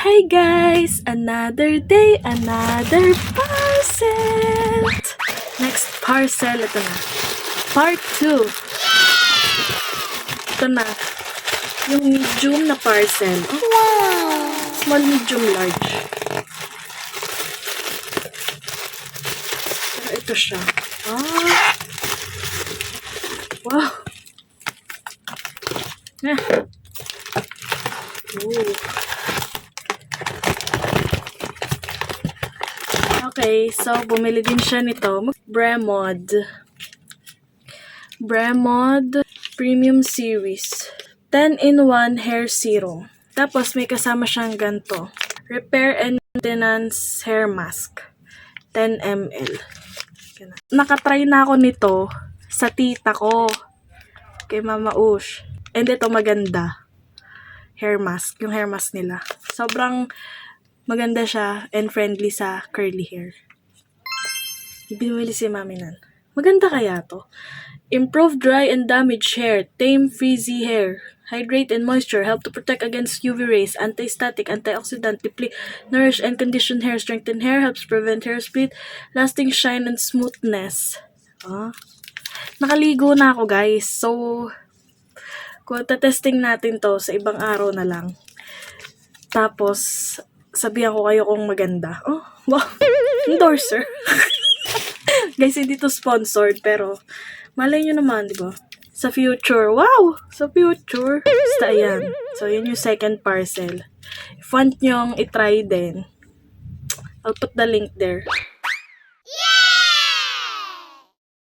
Hi guys! Another day, another parcel! Next parcel, ito na. Part 2. Ito na. Yung medium na parcel. Oh, wow! Small, medium, large. Pero ito siya. Ah! Wow! Ooh. Okay, so bumili din siya nito. Bremod Premium Series. 10-in-1 hair serum. Tapos may kasama siyang ganito. Repair and Maintenance Hair Mask. 10 ml. Nakatry na ako nito sa tita ko. Kay Mama Ush. And ito maganda. Hair mask. Yung hair mask nila. Sobrang maganda siya and friendly sa curly hair. Binili si Mami nan. Maganda kaya to? Improve dry and damaged hair. Tame frizzy hair. Hydrate and moisture. Help to protect against UV rays. Anti-static, antioxidant. Deeply nourish and condition hair. Strengthen hair. Helps prevent hair split. Lasting shine and smoothness. Nakaligo na ako guys. So, kung testing natin to sa ibang araw na lang. Tapos, sabihan ko kayo kung maganda. Oh, wow. Endorser. Guys, hindi to sponsored, pero malay nyo naman, di ba? Sa future. Wow! Sa future. Basta ayan. So, yun yung second parcel. If want nyong itry din, I'll put the link there.